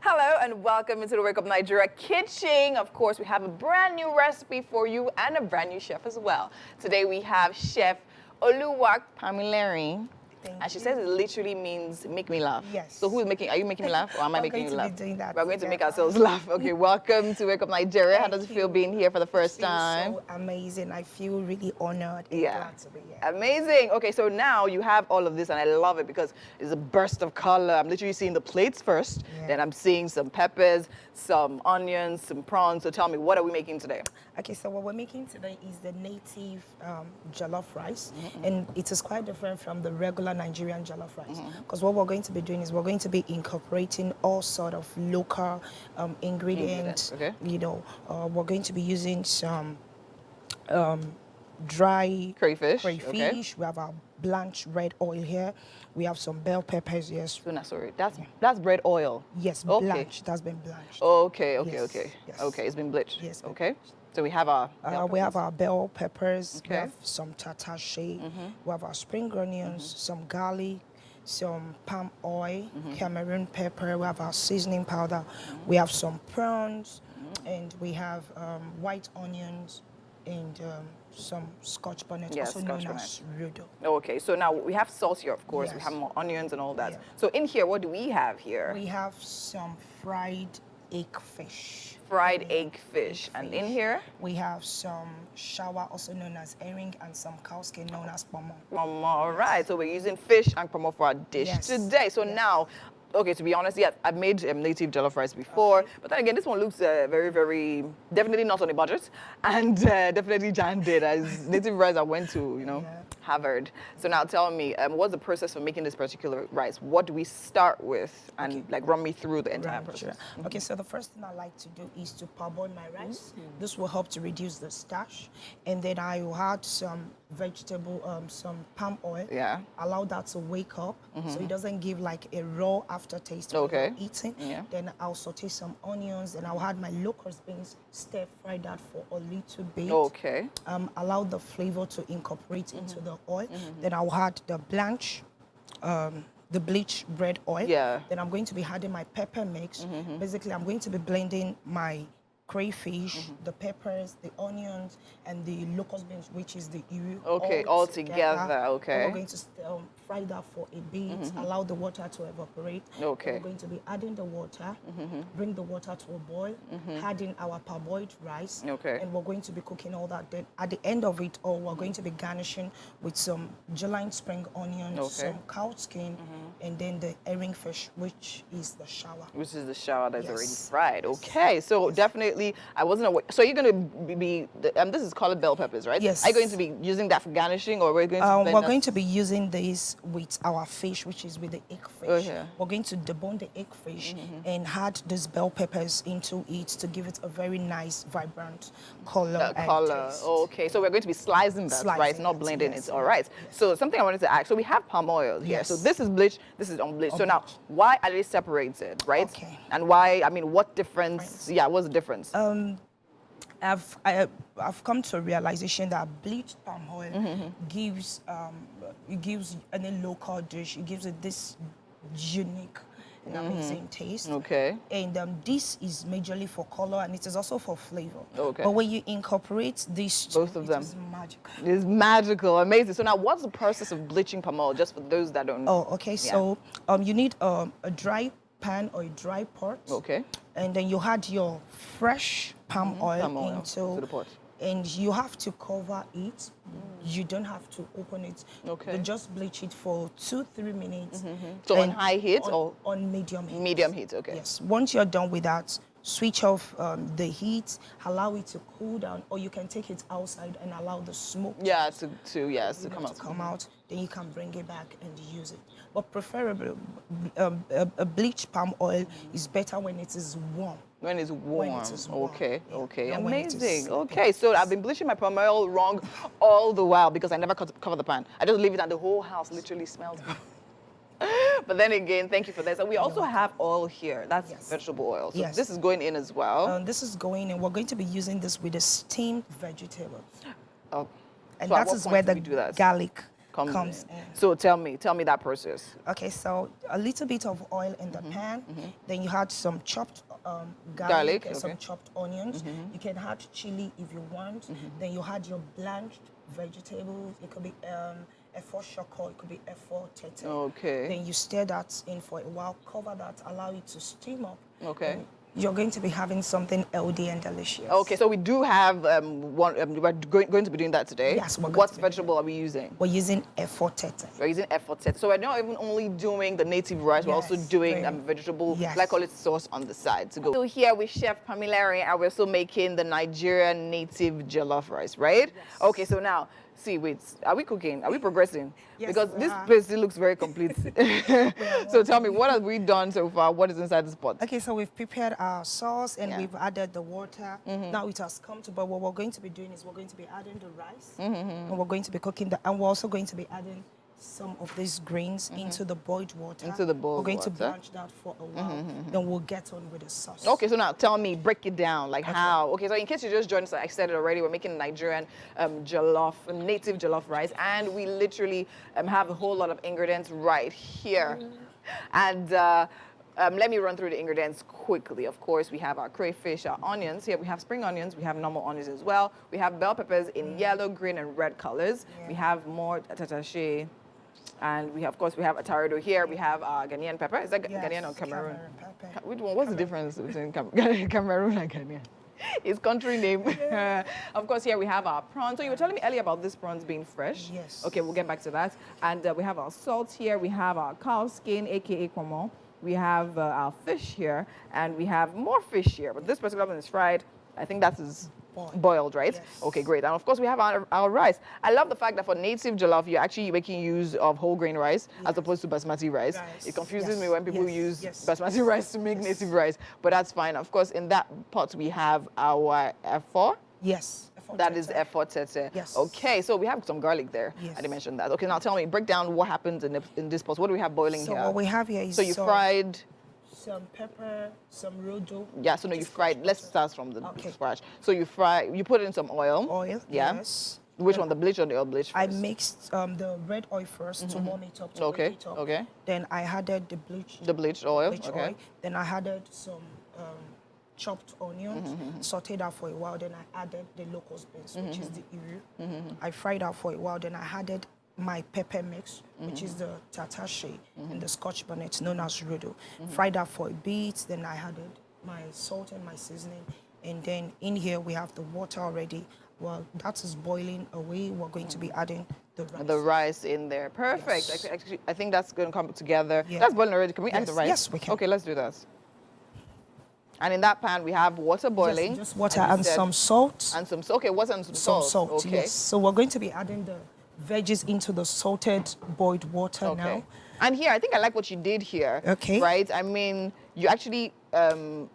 Hello and welcome into the Wake Up Nigeria kitchen. Of course, we have a brand new recipe for you and a brand new chef as well. Today we have Chef Oluwak Pamileri. And she says it literally means make me laugh. Yes. So who is making, are you making me laugh or am I making you laugh? We're going to be doing that. We're going to make ourselves laugh. Okay, welcome to Wake Up Nigeria. How does it feel being here for the first time? So amazing. I feel really honored and glad to be here. Amazing. Okay, so now you have all of this and I love it because it's a burst of color. I'm literally seeing the plates first, then I'm seeing some peppers, some onions, some prawns. So tell me, what are we making today? Okay, so what we're making today is the native jollof rice, and it is quite different from the regular Nigerian jollof rice. Because what we're going to be doing is we're going to be incorporating all sort of local ingredients. Okay. You know, we're going to be using some dry Crayfish. We have our blanched red oil here. We have some bell peppers. Yes. So, sorry, that's red oil. Yes, blanched. That's been blanched. Okay. Yes. Okay, it's been bleached. Yes. Okay. So we have our we have our bell peppers. Okay. We have some tatashe. We have our spring onions, some garlic, some palm oil, Cameroon pepper. We have our seasoning powder. We have some prawns, and we have white onions and some scotch bonnet, also known as rudo. Okay, so now we have sauce here, of course. We have more onions and all that. Yeah. So in here, what do we have here? We have some fried egg fish. Fried egg fish. And in here? We have some shawa, also known as herring, and some cow skin, known as pomo. All right, so we're using fish and pomo for our dish today. So now, okay, to be honest, yes, I've made native jollof rice before, but then again, this one looks very, very, definitely not on a budget, and definitely Jan did, as native rice I went to, you know, Harvard. So now tell me, what's the process for making this particular rice? What do we start with? And like run me through the entire process. Okay, so the first thing I like to do is to parboil my rice. This will help to reduce the starch. And then I will add some vegetable, some palm oil. Yeah. Allow that to wake up so it doesn't give like a raw aftertaste when Okay. you're eating. Yeah. Then I'll saute some onions and I'll add my locust beans, stir fry that for a little bit. Okay. Allow the flavor to incorporate into the oil. Then I'll add the blanch, the bleached red oil. Yeah. Then I'm going to be adding my pepper mix. Basically, I'm going to be blending my crayfish, the peppers, the onions, and the locust beans, which is the iru. Okay, all together. And Okay. we're going to fry that for a bit, allow the water to evaporate. Okay. Then we're going to be adding the water, bring the water to a boil, adding our parboiled rice, Okay. and we're going to be cooking all that. Then at the end of it all, we're going to be garnishing with some julienne spring onions, some cow skin, and then the herring fish, which is the shawa. Which is the shawa that's already fried. Okay, so definitely, I wasn't aware. So you're going to be, this is called bell peppers, right? Yes. Are you going to be using that for garnishing, or we're going to blend We're that? going to be using this with our fish, which is with the egg fish. Oh, yeah. We're going to debone the egg fish and add these bell peppers into it to give it a very nice, vibrant color. And taste. Okay, so we're going to be slicing that, right? Not blending it. All right. So something I wanted to ask. So we have palm oil here. So this is bleached, this is unbleached. So now, why are they separated, right? Okay. And why? I mean, what difference? Yeah, what's the difference? I've come to a realization that bleached palm oil gives any local dish, it gives it this unique and amazing taste. Okay. And this is majorly for color, and it is also for flavor. Okay. But when you incorporate these two, Both of them. it is magical. It's magical, amazing. So now, what's the process of bleaching palm oil, just for those that don't know? Oh, okay. So you need a dry pan or a dry pot. Okay. And then you add your fresh palm oil into the pot. And you have to cover it. You don't have to open it. Okay. You just bleach it for 2-3 minutes. So on high heat or on medium heat? medium heat? Okay. Yes. Once you're done with that, switch off the heat, allow it to cool down, or you can take it outside and allow the smoke to come out. Then you can bring it back and use it. But preferably, a bleached palm oil is better when it is warm. When it's warm. When it is warm. Okay, Yeah. okay, Not when it amazing. is Okay, so I've been bleaching my palm oil wrong all the while because I never cover the pan. I just leave it and the whole house literally smells. But then again, thank you for this. And we also have oil here. That's vegetable oil. So this is going in as well. This is going in. We're going to be using this with a steamed vegetable. Oh. And So at that what is point where do the we do that? garlic comes in. So tell me that process. Okay, so a little bit of oil in the pan. Then you had some chopped garlic and some chopped onions. You can add chili if you want. Then you had your blanched vegetables. It could be F4 shoko, it could be F4 tete. Okay. Then you stir that in for a while, cover that, allow it to steam up. Okay. You're going to be having something healthy and delicious. Okay, so we do have we're going to be doing that today. Yes, we're going What to be vegetable are we using? We're using F4 tete. We're using F4 tete. So we're not even only doing the native rice, we're also doing vegetable, like call it sauce on the side to go. So here with Chef Pamilari, and we're also making the Nigerian native jollof rice, right? Yes. Okay, so now, see, wait, are we cooking? Are we progressing? Yes, because this place looks very complete. So tell me, what have we done so far? What is inside this pot? Okay, so we've prepared our sauce and we've added the water. Now it has come to, but what we're going to be doing is we're going to be adding the rice and we're going to be cooking and we're also going to be adding some of these grains into the boiled water. Into the boiled water. We're going to blanch that for a while. Then we'll get on with the sauce. Okay, so now tell me, break it down, like how. Okay, so in case you just joined us, I said it already, we're making Nigerian jollof, native jollof rice, and we literally have a whole lot of ingredients right here. And let me run through the ingredients quickly. Of course, we have our crayfish, our onions. Here we have spring onions. We have normal onions as well. We have bell peppers in yellow, green, and red colors. We have more tatache. And we have, of course, we have atarido here. We have Ghanaian pepper. Is that Ghanaian or Cameroon? Which one? What's the difference between Cameroon and Ghanaian? It's country name. Of course, here we have our prawns. So you were telling me earlier about these prawns being fresh. Yes. Okay, we'll get back to that. And we have our salt here. We have our cow skin, aka kwamo. We have our fish here, and we have more fish here. But this particular one is fried. I think that is boiled, right? Yes. Okay, great. And of course, we have our rice. I love the fact that for native jollof, you're actually making use of whole grain rice as opposed to basmati rice. It confuses me when people use basmati rice to make native rice, but that's fine. Of course, in that pot, we have our F4. Yes. That is F4 tete. Yes. Okay, so we have some garlic there. Yes. I didn't mention that. Okay, now tell me, break down what happens in this pot. What do we have boiling here? So what we have here is you fried some pepper, some rodo. Yeah, so no, you fried. Let's start from the scratch. So you put in some oil. Oil. Yeah. Yes. Which one, the bleach or the oil bleach first? I mixed the red oil first to warm it up. To warm it up. Okay. Then I added the bleach. The bleached oil. Oil. Then I added some chopped onions, sauteed that for a while. Then I added the locust beans, which is the iru. I fried that for a while. Then I added my pepper mix, which is the tatache and the scotch bonnet, known as rodo. Fried that for a bit. Then I added my salt and my seasoning. And then in here we have the water already. Well, that is boiling away. We're going to be adding the rice. The rice in there. Perfect. Yes. Actually, I think that's going to come together. Yeah. That's boiling already. Can we add the rice? Yes, we can. Okay, let's do that. And in that pan, we have water boiling. Just water and some salt. And some salt. Okay, water and some salt. Some salt, okay. Yes. So we're going to be adding the veggies into the salted boiled water now. And here, I think I like what you did here. Okay. Right? I mean, you actually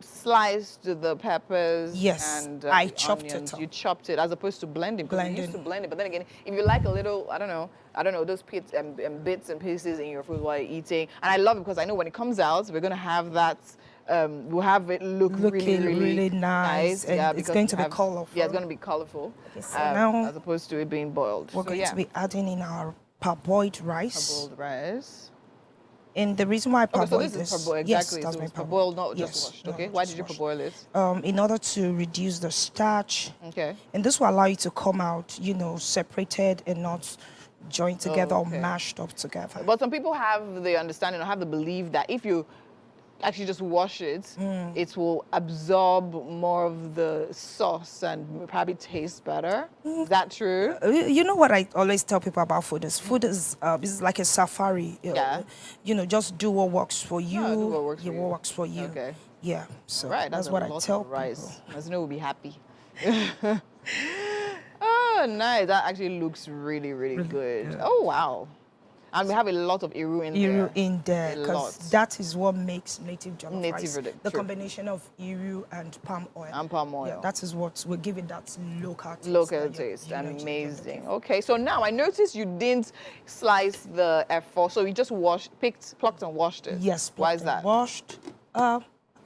sliced the peppers. Yes, and I chopped onions. it up. You chopped it as opposed to blending. Because you used to blend it. But then again, if you like a little, I don't know, those bits and pieces in your food while you're eating. And I love it because I know when it comes out, we're going to have that. We'll have it really nice. And it's going to be colorful. Yeah, it's going to be colorful. Okay, so now, as opposed to it being boiled. We're going to be adding in our parboiled rice. Parboiled rice. And the reason why I parboiled so this is parboiled, exactly. Yes, that's so my parboiled, not just washed. Okay, why did you parboil it? In order to reduce the starch. Okay. And this will allow you to come out, separated and not joined together or mashed up together. But some people have the understanding or have the belief that if you actually just wash it, it will absorb more of the sauce and probably taste better. Is that true? You know what I always tell people about food is like a safari. Just do what works for you. Yeah, do what works for you. Okay. Yeah. So that's what I tell people. As you know, we'll be happy. Oh, nice. That actually looks really, really good. Yeah. Oh, wow. And we have a lot of iru in there. Because that is what makes native jollof rice. The combination of iru and palm oil. Yeah, that is what will give it that local taste. Amazing. Okay, so now I noticed you didn't slice the F4, so you just plucked and washed it. Yes, why is that? Washed.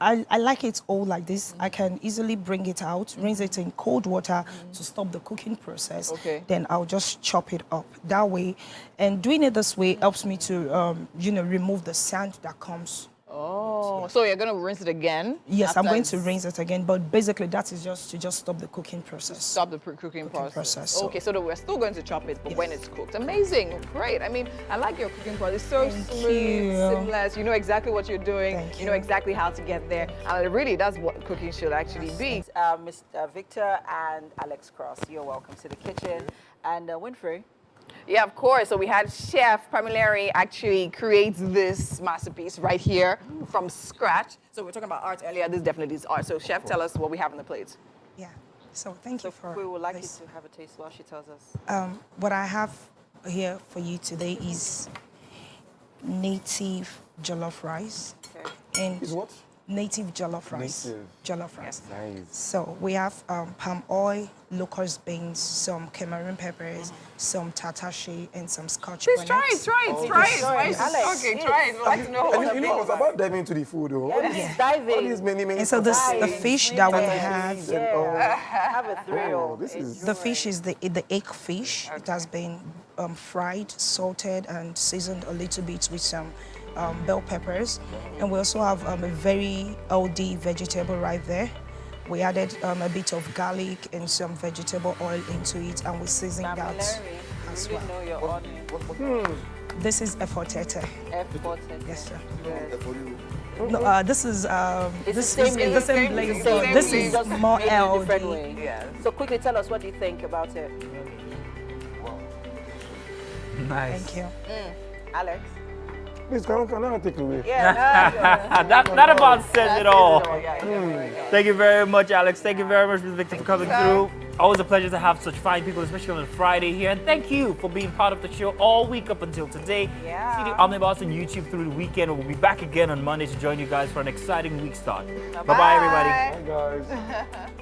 I like it all like this. I can easily bring it out, rinse it in cold water to stop the cooking process. Okay. Then I'll just chop it up that way. And doing it this way helps me to, remove the sand that comes. Oh, so you're going to rinse it again? Yes, I'm after going to rinse it again, but basically that is just to stop the cooking process. Stop the cooking process. so- Okay, so we're still going to chop it, but Yes. when it's cooked. Amazing, great. I mean, I like your cooking process. It's so Thank smooth, you. seamless. You know exactly what you're doing. Thank You know you. exactly how to get there. And really, that's what cooking should actually be. Mr. Victor and Alex Cross, you're welcome to the kitchen. And Winfrey. Yeah, of course. So we had Chef Pamilari actually creates this masterpiece right here from scratch. So we were talking about art earlier. This definitely is art. So Chef, tell us what we have on the plate. Yeah. So thank you for we would like this. you to have a taste while she tells us. What I have here for you today is native jollof rice. Okay. And Is what? native jollof rice. Native. Jollof rice. Nice. So we have palm oil, locust beans, some Cameroon peppers, some tatache, and some scotch Please try bonnets. it, try it, try it. Why is it Alex, okay, yes. try it. We'd like to know. And you know what's about diving into the food, though? All This these, is diving. all these many And so the sauces, fish that we tataches have, and all. Have a thrill. Oh, this is- the fish is the egg fish. It has been fried, salted, and seasoned a little bit with some bell peppers. And we also have a very healthy vegetable right there. We added a bit of garlic and some vegetable oil into it, and we season that Larry, as you well. know your onion. This is effortete. F-button. Yes, sir. Good. No, this is It's this the is same the leaf. same It's blade, the but same this leaf. is Just more made in a different healthy. way. Yes. So quickly tell us what you think about it. Nice. Thank you. Alex. Please, can I take away? Yeah, That about says it all. Yeah. Thank you very much, Alex. Thank you very much, Mr. Victor, for coming through. Always a pleasure to have such fine people, especially on a Friday here. And thank you for being part of the show all week up until today. Yeah. See the Omnibus on YouTube through the weekend. We'll be back again on Monday to join you guys for an exciting week start. Bye-bye, everybody. Hi, guys.